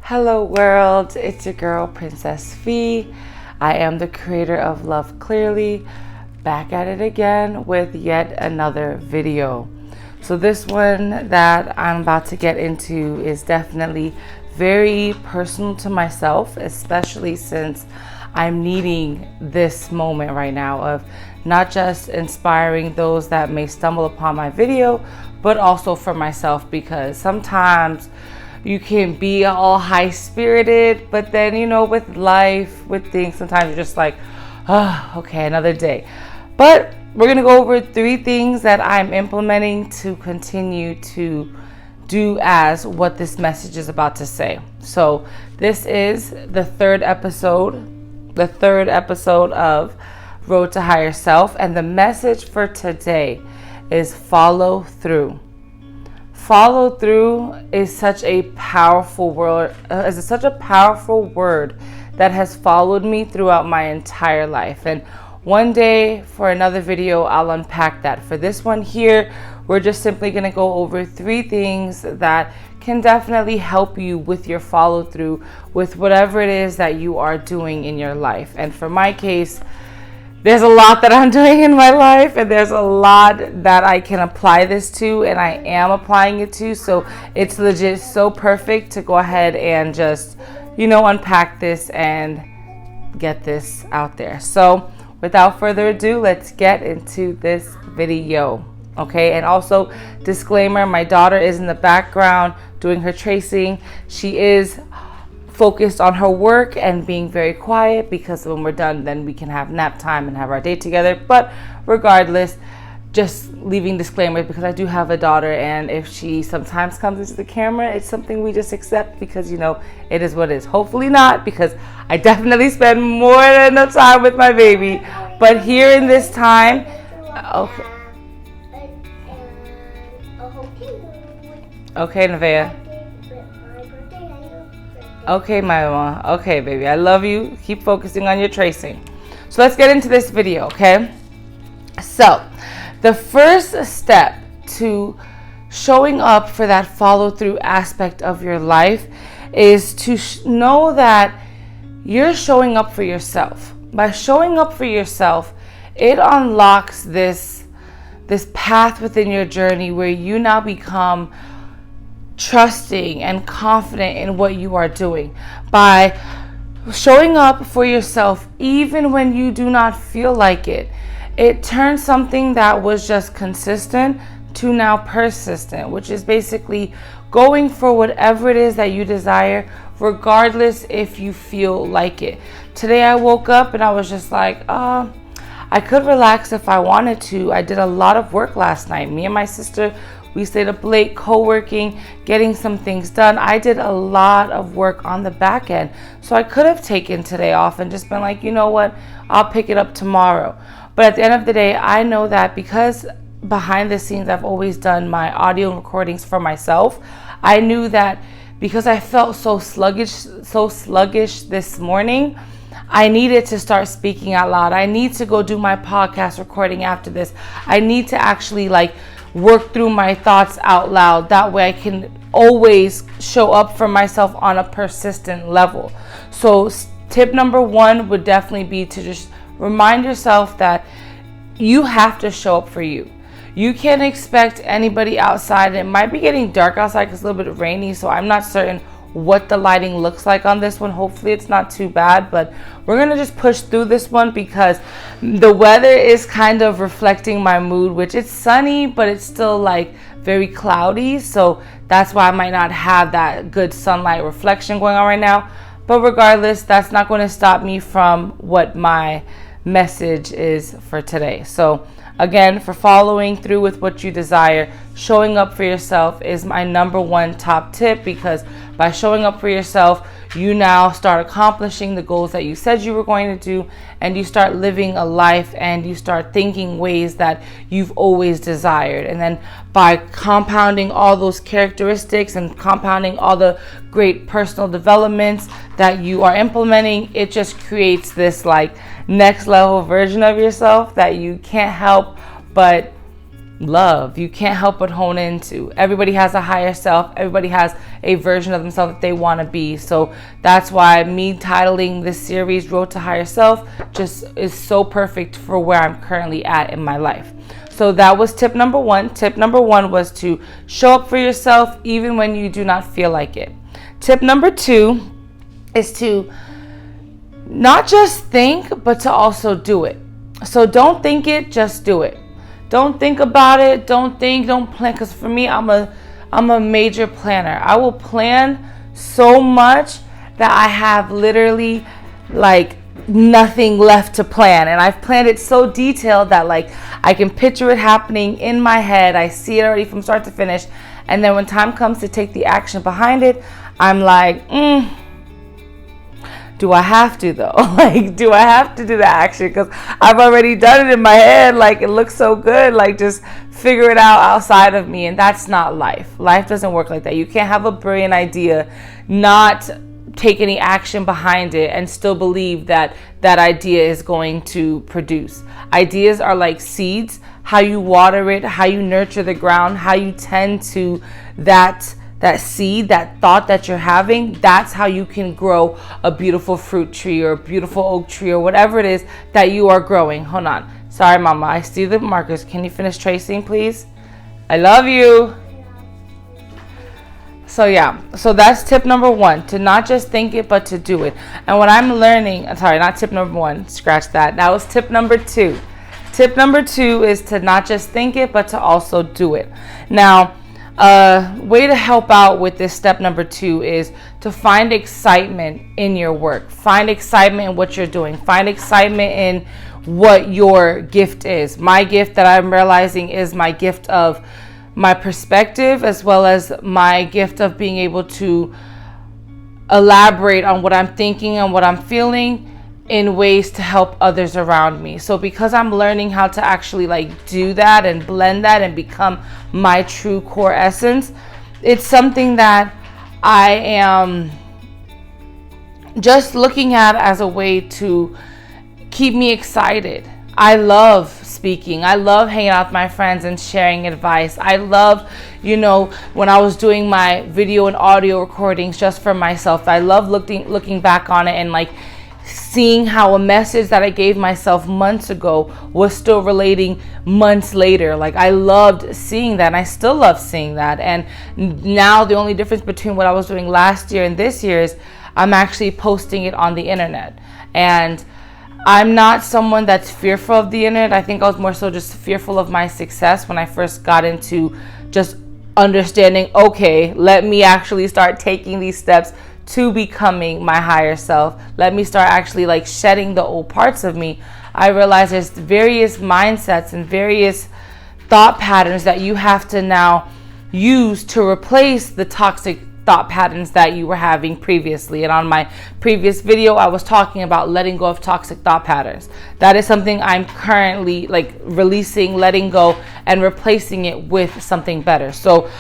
Hello world, it's your girl Princess Fee. I am the creator of Love Clearly, back at it again with yet another video. So this one that I'm about to get into is definitely very personal to myself, especially since I'm needing this moment right now of not just inspiring those that may stumble upon my video, but also for myself, because sometimes you can be all high-spirited, but then, with life, with things, sometimes you're just like, oh, okay, another day. But we're going to go over 3 things that I'm implementing to continue to do as what this message is about to say. So this is the third episode of Road to Higher Self, and the message for today is follow through. Follow through is such a powerful word. Such a powerful word that has followed me throughout my entire life. And one day for another video, I'll unpack that. For this one here, we're just simply going to go over 3 things that can definitely help you with your follow through with whatever it is that you are doing in your life. And for my case, there's a lot that I'm doing in my life, and there's a lot that I can apply this to, and I am applying it to. So it's legit so perfect to go ahead and just, unpack this and get this out there. So without further ado, let's get into this video. Okay, and also disclaimer, my daughter is in the background doing her tracing. She is focused on her work and being very quiet, because when we're done, then we can have nap time and have our day together. But regardless, just leaving disclaimers, because I do have a daughter, and if she sometimes comes into the camera, it's something we just accept, because it is what it is. Hopefully not, because I definitely spend more than enough time with my baby. But here in this time, okay, Nevaeh. Okay, my mama. Okay, baby. I love you. Keep focusing on your tracing. So let's get into this video, okay? So the first step to showing up for that follow-through aspect of your life is to know that you're showing up for yourself. By showing up for yourself, it unlocks this path within your journey where you now become trusting and confident in what you are doing. By showing up for yourself even when you do not feel like it, it turns something that was just consistent to now persistent, which is basically going for whatever it is that you desire, regardless if you feel like it. Today I woke up and I was just like, I could relax if I wanted to. I did a lot of work last night. Me and my sister, we stayed up late co-working, getting some things done. I did a lot of work on the back end. So I could have taken today off and just been like, you know what, I'll pick it up tomorrow. But at the end of the day, I know that because behind the scenes, I've always done my audio recordings for myself. I knew that because I felt so sluggish this morning, I needed to start speaking out loud. I need to go do my podcast recording after this. I need to actually work through my thoughts out loud. That way I can always show up for myself on a persistent level. So tip number 1 would definitely be to just remind yourself that you have to show up for you. You can't expect anybody outside. It might be getting dark outside because it's a little bit rainy, so I'm not certain what the lighting looks like on this one. Hopefully it's not too bad, but we're gonna just push through this one because the weather is kind of reflecting my mood, which it's sunny, but it's still very cloudy. So that's why I might not have that good sunlight reflection going on right now. But regardless, that's not going to stop me from what my message is for today. So again, for following through with what you desire, showing up for yourself is my number 1 top tip, because by showing up for yourself, you now start accomplishing the goals that you said you were going to do, and you start living a life and you start thinking ways that you've always desired. And then by compounding all those characteristics and compounding all the great personal developments that you are implementing, it just creates this next level version of yourself that you can't help but love. You can't help but hone into. Everybody has a higher self. Everybody has a version of themselves that they want to be. So that's why me titling this series Road to Higher Self just is so perfect for where I'm currently at in my life. So that was tip number one. Tip number one was to show up for yourself even when you do not feel like it. Tip number two is to not just think, but to also do it. So don't think it, just do it. Don't think about it. Don't plan. Because for me, I'm a major planner. I will plan so much that I have literally like nothing left to plan. And I've planned it so detailed that like I can picture it happening in my head. I see it already from start to finish. And then when time comes to take the action behind it, I'm like, do I have to though? Like, do I have to do the action? Because I've already done it in my head. Like, it looks so good. Like, just figure it out outside of me. And that's not life. Life doesn't work like that. You can't have a brilliant idea, not take any action behind it, and still believe that that idea is going to produce. Ideas are like seeds. How you water it, how you nurture the ground, how you tend to that seed, that thought that you're having, that's how you can grow a beautiful fruit tree or a beautiful oak tree or whatever it is that you are growing. Hold on. Sorry, Mama. I see the markers. Can you finish tracing, please? I love you. So yeah, so that's tip number one, to not just think it, but to do it. And what I'm learning, sorry, not tip number one, scratch that. That was tip number two. Tip number two is to not just think it, but to also do it. Now, way to help out with this step number two is to find excitement in your work. Find excitement in what you're doing. Find excitement in what your gift is. My gift that I'm realizing is my gift of my perspective, as well as my gift of being able to elaborate on what I'm thinking and what I'm feeling in ways to help others around me. So because I'm learning how to actually like do that and blend that and become my true core essence, it's something that I am just looking at as a way to keep me excited. I love speaking. I love hanging out with my friends and sharing advice. I love, when I was doing my video and audio recordings just for myself, I love looking back on it and like seeing how a message that I gave myself months ago was still relating months later. Like, I loved seeing that, and I still love seeing that. And now the only difference between what I was doing last year and this year is I'm actually posting it on the internet. And I'm not someone that's fearful of the internet. I think I was more so just fearful of my success when I first got into just understanding, okay, let me actually start taking these steps to becoming my higher self. Let me start actually like shedding the old parts of me. I realize there's various mindsets and various thought patterns that you have to now use to replace the toxic thought patterns that you were having previously. And on my previous video, I was talking about letting go of toxic thought patterns. That is something I'm currently like releasing, letting go, and replacing it with something better. So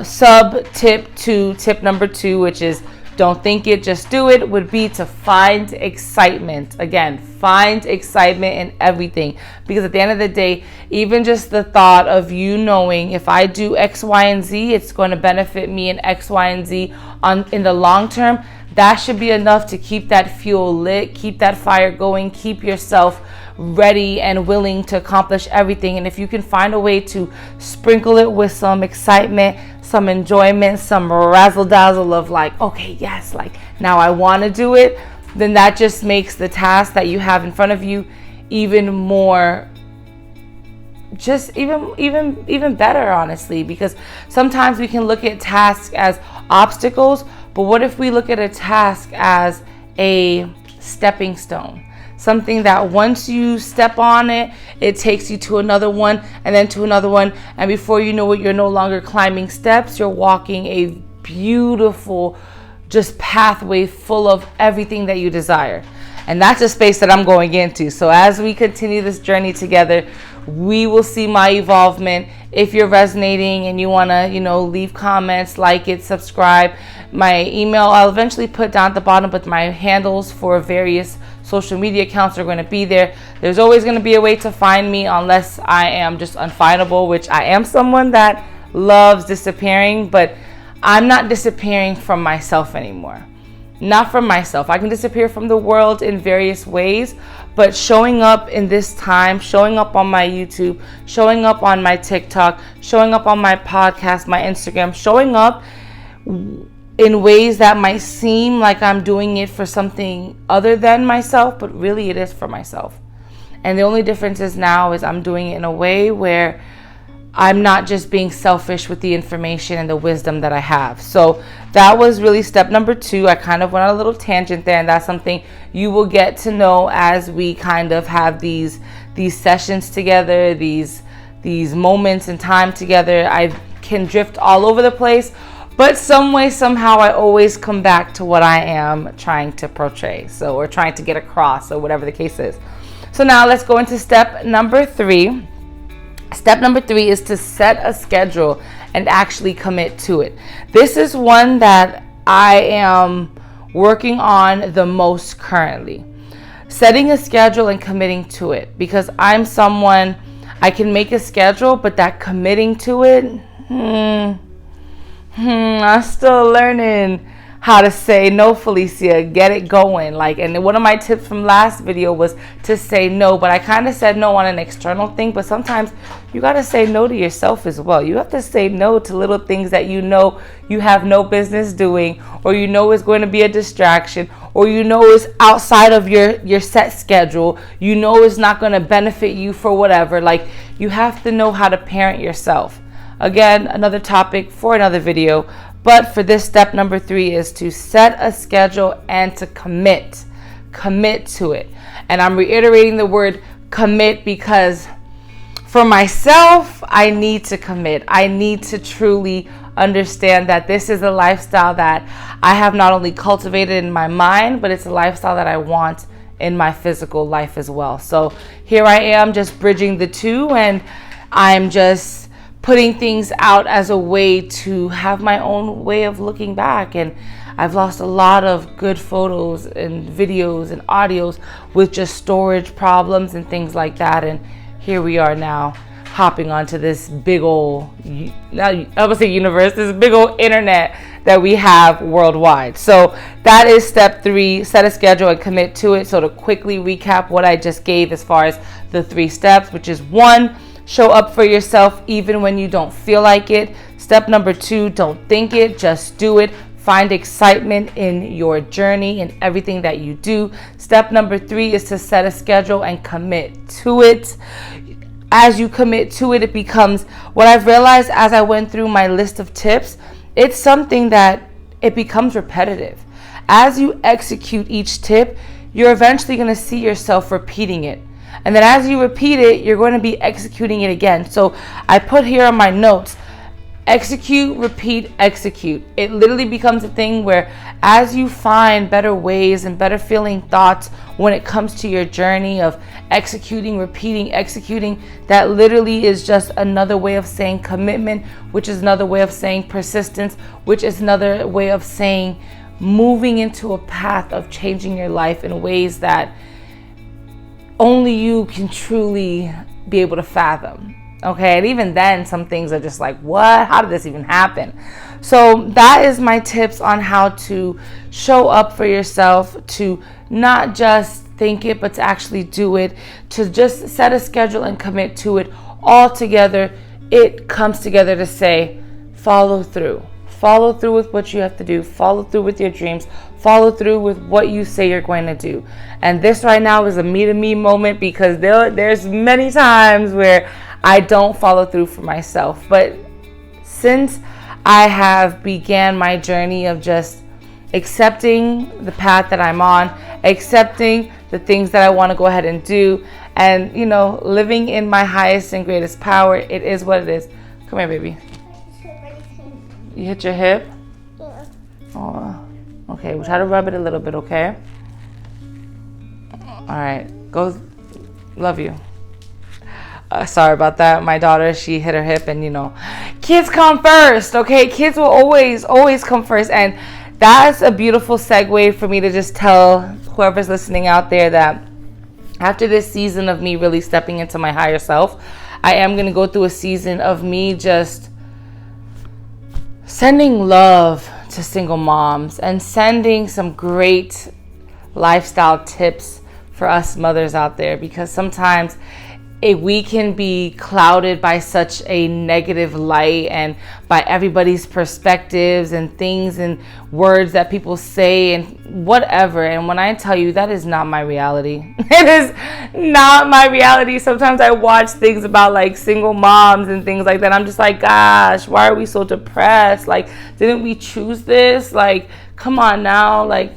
sub tip to tip number two, which is don't think it, just do it, would be to find excitement. Again, find excitement in everything. Because at the end of the day, even just the thought of you knowing if I do X, Y, and Z, it's going to benefit me in X, Y, and Z in the long term, that should be enough to keep that fuel lit, keep that fire going, keep yourself ready and willing to accomplish everything. And if you can find a way to sprinkle it with some excitement, some enjoyment, some razzle dazzle of like, okay, yes, like now I want to do it, then that just makes the task that you have in front of you even more, just even better, honestly. Because sometimes we can look at tasks as obstacles, but what if we look at a task as a stepping stone? Something that once you step on it, it takes you to another one and then to another one. And before you know it, you're no longer climbing steps. You're walking a beautiful just pathway full of everything that you desire. And that's a space that I'm going into. So as we continue this journey together, we will see my evolvement. If you're resonating and you want to, leave comments, like it, subscribe. My email, I'll eventually put down at the bottom, but my handles for various social media accounts are going to be there. There's always going to be a way to find me unless I am just unfindable, which I am someone that loves disappearing, but I'm not disappearing from myself anymore. Not from myself. I can disappear from the world in various ways, but showing up in this time, showing up on my YouTube, showing up on my TikTok, showing up on my podcast, my Instagram, showing up in ways that might seem like I'm doing it for something other than myself, but really it is for myself. And the only difference is now is I'm doing it in a way where I'm not just being selfish with the information and the wisdom that I have. So that was really step number 2. I kind of went on a little tangent there, and that's something you will get to know as we kind of have these sessions together, these moments in time together. I can drift all over the place, but some way, somehow, I always come back to what I am trying to portray, or trying to get across, or whatever the case is. So now let's go into step number 3. Step number 3 is to set a schedule and actually commit to it. This is one that I am working on the most currently. Setting a schedule and committing to it, because I'm someone, I can make a schedule, but that committing to it, I'm still learning how to say no, Felicia. Get it going. And one of my tips from last video was to say no, but I kind of said no on an external thing, but sometimes you got to say no to yourself as well. You have to say no to little things that you know you have no business doing, or you know is going to be a distraction, or you know is outside of your set schedule. You know is not going to benefit you for whatever. You have to know how to parent yourself. Again, another topic for another video. But for this step number 3 is to set a schedule and to commit to it. And I'm reiterating the word commit because for myself, I need to commit. I need to truly understand that this is a lifestyle that I have not only cultivated in my mind, but it's a lifestyle that I want in my physical life as well. So here I am just bridging the two, and I'm just putting things out as a way to have my own way of looking back. And I've lost a lot of good photos and videos and audios with just storage problems and things like that. And here we are now hopping onto this big old, I would say universe, this big old internet that we have worldwide. So that is step 3, set a schedule and commit to it. So to quickly recap what I just gave as far as the 3 steps, which is 1, show up for yourself even when you don't feel like it. Step number 2, don't think it, just do it. Find excitement in your journey and everything that you do. Step number 3 is to set a schedule and commit to it. As you commit to it, it becomes, what I've realized as I went through my list of tips, it's something that it becomes repetitive. As you execute each tip, you're eventually going to see yourself repeating it. And then as you repeat it, you're going to be executing it again. So I put here on my notes, execute, repeat, execute. It literally becomes a thing where as you find better ways and better feeling thoughts when it comes to your journey of executing, repeating, executing, that literally is just another way of saying commitment, which is another way of saying persistence, which is another way of saying moving into a path of changing your life in ways that only you can truly be able to fathom. Okay, and even then, some things are just like, what? How did this even happen? So that is my tips on how to show up for yourself, to not just think it, but to actually do it, to just set a schedule and commit to it. All together, it comes together to say, follow through. Follow through with what you have to do. Follow through with your dreams. Follow through with what you say you're going to do. And this right now is a me-to-me moment, because there's many times where I don't follow through for myself. But since I have began my journey of just accepting the path that I'm on, accepting the things that I want to go ahead and do, and, living in my highest and greatest power, it is what it is. Come here, baby. You hit your hip? Yeah. Oh, okay. We'll try to rub it a little bit, okay? All right. Go. Love you. Sorry about that. My daughter, she hit her hip, and kids come first, okay? Kids will always come first. And that's a beautiful segue for me to just tell whoever's listening out there that after this season of me really stepping into my higher self, I am going to go through a season of me just sending love to single moms and sending some great lifestyle tips for us mothers out there, because sometimes we can be clouded by such a negative light and by everybody's perspectives and things and words that people say and whatever. And when I tell you, that is not my reality. It is not my reality. Sometimes I watch things about like single moms and things like that. I'm just like, gosh, why are we so depressed? Like, didn't we choose this? Like, come on now. Like,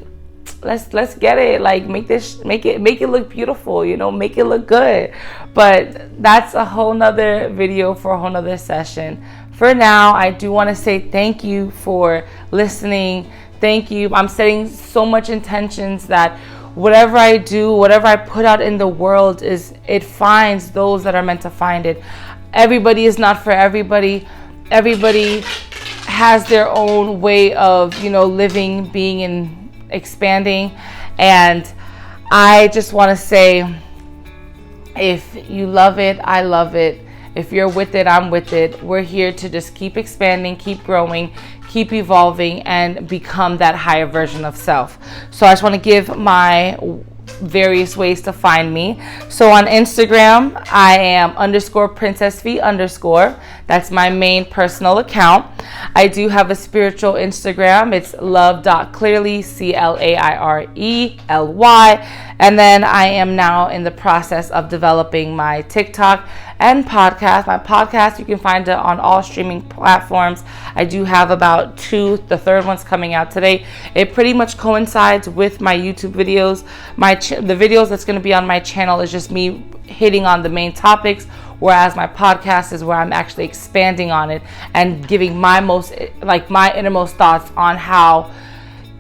let's get it. Like, make it look beautiful, make it look good. But that's a whole nother video for a whole nother session. For now, I do want to say thank you for listening. Thank you. I'm setting so much intentions that whatever I do, whatever I put out in the world, it finds those that are meant to find it. Everybody is not for everybody. Everybody has their own way of, living, being, and expanding. And I just want to say, if you love it, I love it. If you're with it, I'm with it. We're here to just keep expanding, keep growing, keep evolving, and become that higher version of self. So I just want to give my various ways to find me. So on Instagram, I am _princessv_. That's my main personal account. I do have a spiritual Instagram. It's love.clearly, CLAIRELY. And then I am now in the process of developing my TikTok and podcast. My podcast, you can find it on all streaming platforms. I do have about 2. The third one's coming out today. It pretty much coincides with my YouTube videos. The videos that's going to be on my channel is just me hitting on the main topics, whereas my podcast is where I'm actually expanding on it and giving my innermost thoughts on how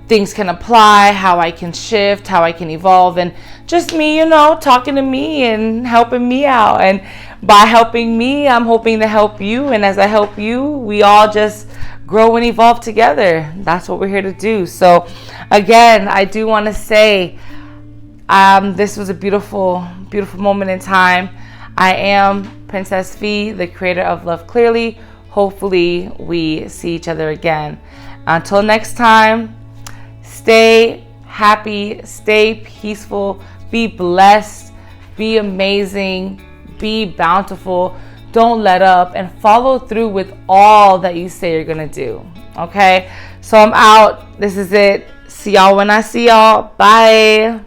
things can apply, how I can shift, how I can evolve, and just me, talking to me and helping me out. And by helping me, I'm hoping to help you. And as I help you, we all just grow and evolve together. That's what we're here to do. So again, I do want to say, this was a beautiful, beautiful moment in time. I am Princess V, the creator of Love Clearly. Hopefully we see each other again. Until next time, stay happy, stay peaceful, be blessed, be amazing, be bountiful. Don't let up, and follow through with all that you say you're going to do. Okay? So I'm out. This is it. See y'all when I see y'all. Bye.